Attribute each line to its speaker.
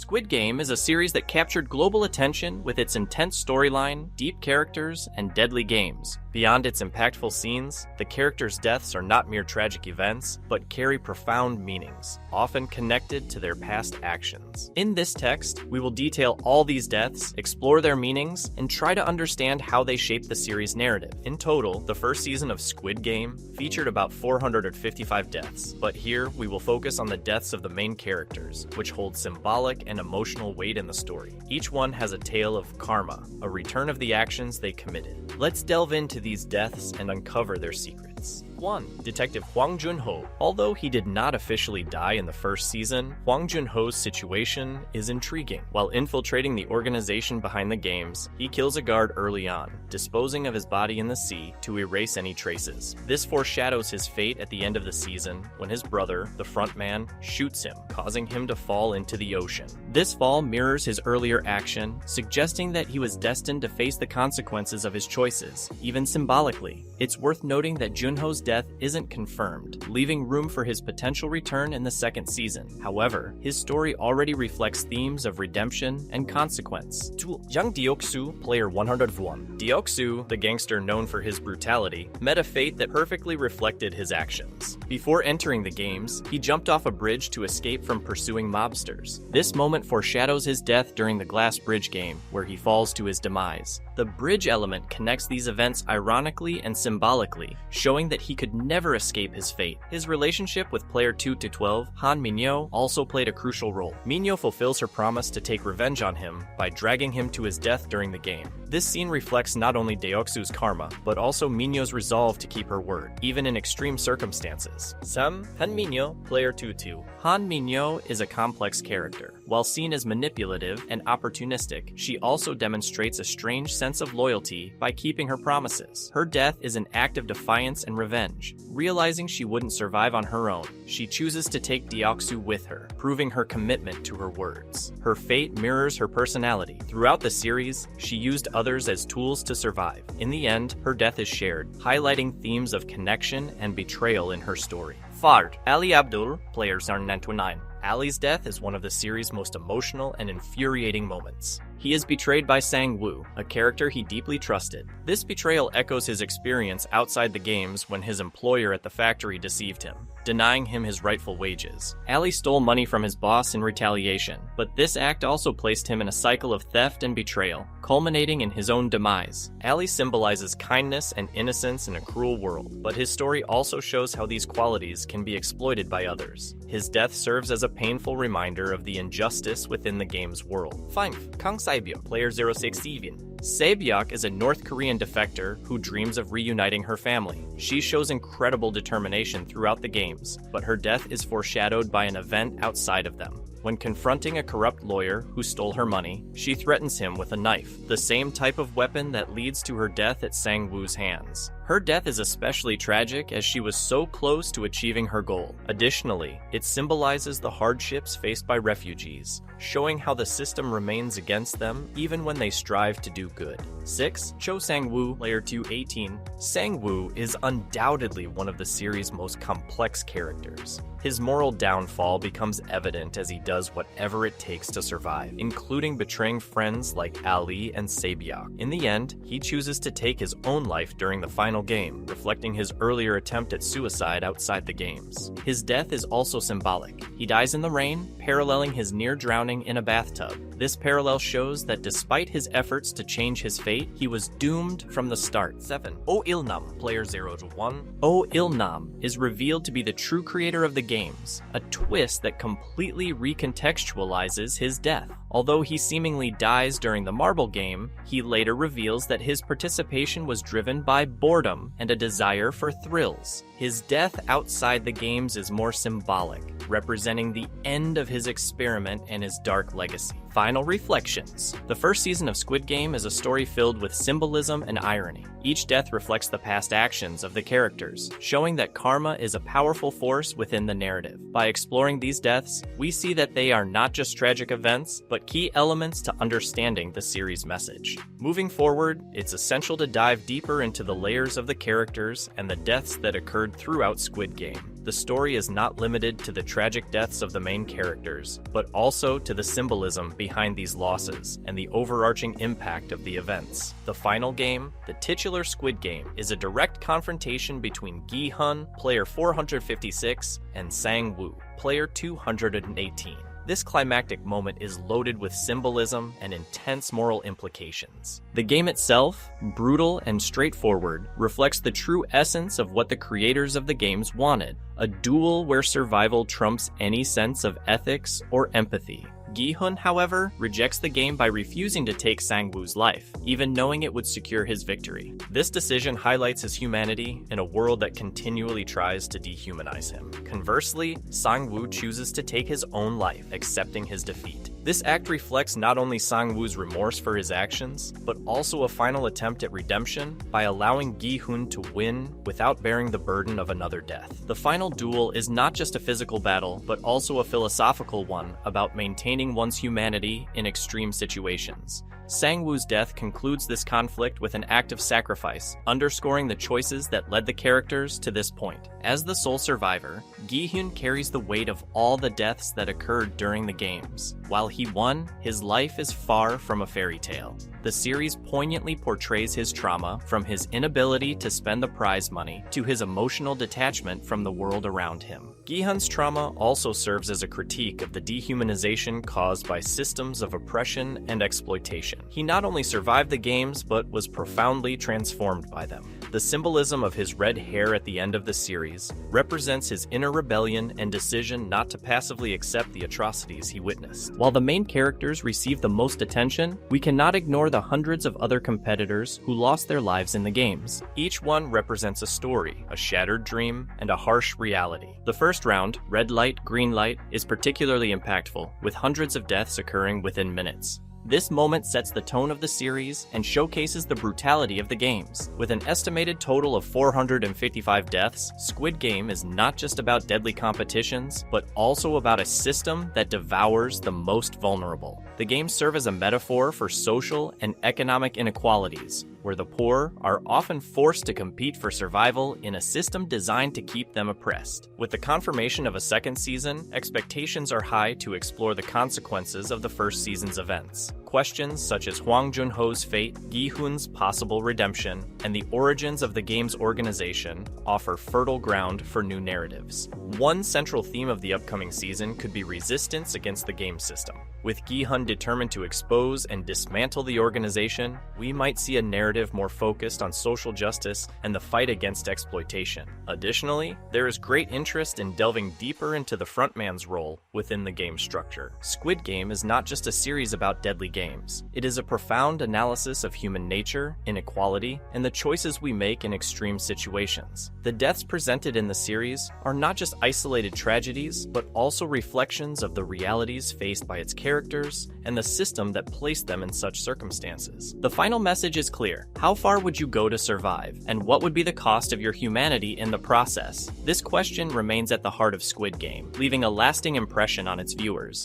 Speaker 1: Squid Game is a series that captured global attention with its intense storyline, deep characters, and deadly games. Beyond its impactful scenes, the characters' deaths are not mere tragic events, but carry profound meanings, often connected to their past actions. In this text, we will detail all these deaths, explore their meanings, and try to understand how they shape the series' narrative. In total, the first season of Squid Game featured about 455 deaths, but here we will focus on the deaths of the main characters, which hold symbolic and emotional weight in the story. Each one has a tale of karma, a return of the actions they committed. Let's delve into these deaths and uncover their secrets. 1. Detective Hwang Jun-ho. Although he did not officially die in the first season, Hwang Jun-ho's situation is intriguing. While infiltrating the organization behind the games, he kills a guard early on, disposing of his body in the sea to erase any traces. This foreshadows his fate at the end of the season when his brother, the frontman, shoots him, causing him to fall into the ocean. This fall mirrors his earlier action, suggesting that he was destined to face the consequences of his choices, even symbolically. It's worth noting that Jun-ho's death isn't confirmed, leaving room for his potential return in the second season. However, his story already reflects themes of redemption and consequence. 2. Young Deok-soo, player 101. Deok-soo, the gangster known for his brutality, met a fate that perfectly reflected his actions. Before entering the games, he jumped off a bridge to escape from pursuing mobsters. This moment foreshadows his death during the Glass Bridge game, where he falls to his demise. The bridge element connects these events ironically and symbolically, showing that he could never escape his fate. His relationship with player 2-12, Han Minyo, also played a crucial role. Minyo fulfills her promise to take revenge on him by dragging him to his death during the game. This scene reflects not only Deok-soo's karma, but also Minyo's resolve to keep her word, even in extreme circumstances. 3. Han Minyo, player 2-2. Han Minyo is a complex character. While seen as manipulative and opportunistic, she also demonstrates a strange sense of loyalty by keeping her promises. Her death is an act of defiance and revenge. Realizing she wouldn't survive on her own, she chooses to take Deok-soo with her, proving her commitment to her words. Her fate mirrors her personality. Throughout the series, she used others as tools to survive. In the end, her death is shared, highlighting themes of connection and betrayal in her story. 4. Ali Abdul, player 929. Ali's death is one of the series' most emotional and infuriating moments. He is betrayed by Sang-woo, a character he deeply trusted. This betrayal echoes his experience outside the games when his employer at the factory deceived him, denying him his rightful wages. Ali stole money from his boss in retaliation, but this act also placed him in a cycle of theft and betrayal, culminating in his own demise. Ali symbolizes kindness and innocence in a cruel world, but his story also shows how these qualities can be exploited by others. His death serves as a painful reminder of the injustice within the game's world. 5. Kang Sae-byuk, player 067. Sae-byuk is a North Korean defector who dreams of reuniting her family. She shows incredible determination throughout the games, but her death is foreshadowed by an event outside of them. When confronting a corrupt lawyer who stole her money, she threatens him with a knife, the same type of weapon that leads to her death at Sang-woo's hands. Her death is especially tragic as she was so close to achieving her goal. Additionally, it symbolizes the hardships faced by refugees, showing how the system remains against them even when they strive to do good. 6. Cho Sang-woo, player 218. Sang-woo is undoubtedly one of the series' most complex characters. His moral downfall becomes evident as he does whatever it takes to survive, including betraying friends like Ali and Sae-byuk. In the end, he chooses to take his own life during the final game, reflecting his earlier attempt at suicide outside the games. His death is also symbolic. He dies in the rain, paralleling his near drowning in a bathtub. This parallel shows that despite his efforts to change his fate, he was doomed from the start. 7. Oh Il-nam, player 0-1. Oh Il-nam is revealed to be the true creator of the games, a twist that completely recontextualizes his death. Although he seemingly dies during the marble game, he later reveals that his participation was driven by boredom and a desire for thrills. His death outside the games is more symbolic, representing the end of his experiment and his dark legacy. Final reflections. The first season of Squid Game is a story filled with symbolism and irony. Each death reflects the past actions of the characters, showing that karma is a powerful force within the narrative. By exploring these deaths, we see that they are not just tragic events, but key elements to understanding the series' message. Moving forward, it's essential to dive deeper into the layers of the characters and the deaths that occurred throughout Squid Game. the story is not limited to the tragic deaths of the main characters, but also to the symbolism behind these losses and the overarching impact of the events. The final game, the titular Squid Game, is a direct confrontation between Gi-hun, player 456, and Sang-woo, player 218. This climactic moment is loaded with symbolism and intense moral implications. The game itself, brutal and straightforward, reflects the true essence of what the creators of the games wanted: a duel where survival trumps any sense of ethics or empathy. Gi-hun, however, rejects the game by refusing to take Sang-woo's life, even knowing it would secure his victory. This decision highlights his humanity in a world that continually tries to dehumanize him. Conversely, Sang-woo chooses to take his own life, accepting his defeat. This act reflects not only Sang-woo's remorse for his actions, but also a final attempt at redemption by allowing Gi-hun to win without bearing the burden of another death. The final duel is not just a physical battle, but also a philosophical one about maintaining one's humanity in extreme situations. Sang-woo's death concludes this conflict with an act of sacrifice, underscoring the choices that led the characters to this point. As the sole survivor, Gi-hun carries the weight of all the deaths that occurred during the games. While he won, his life is far from a fairy tale. The series poignantly portrays his trauma, from his inability to spend the prize money to his emotional detachment from the world around him. Gi-hun's trauma also serves as a critique of the dehumanization caused by systems of oppression and exploitation. He not only survived the games, but was profoundly transformed by them. The symbolism of his red hair at the end of the series represents his inner rebellion and decision not to passively accept the atrocities he witnessed. While the main characters receive the most attention, we cannot ignore the hundreds of other competitors who lost their lives in the games. Each one represents a story, a shattered dream, and a harsh reality. The first round, red light, green light, is particularly impactful, with hundreds of deaths occurring within minutes. This moment sets the tone of the series and showcases the brutality of the games. With an estimated total of 455 deaths, Squid Game is not just about deadly competitions, but also about a system that devours the most vulnerable. The games serve as a metaphor for social and economic inequalities, where the poor are often forced to compete for survival in a system designed to keep them oppressed. With the confirmation of a second season, expectations are high to explore the consequences of the first season's events. Questions such as Hwang Jun-ho's fate, Gi-hun's possible redemption, and the origins of the game's organization offer fertile ground for new narratives. One central theme of the upcoming season could be resistance against the game system. With Gi-hun determined to expose and dismantle the organization, we might see a narrative more focused on social justice and the fight against exploitation. Additionally, there is great interest in delving deeper into the frontman's role within the game structure. Squid Game is not just a series about deadly games. It is a profound analysis of human nature, inequality, and the choices we make in extreme situations. The deaths presented in the series are not just isolated tragedies, but also reflections of the realities faced by its characters and the system that placed them in such circumstances. The final message is clear. How far would you go to survive? And what would be the cost of your humanity in the process? This question remains at the heart of Squid Game, leaving a lasting impression on its viewers.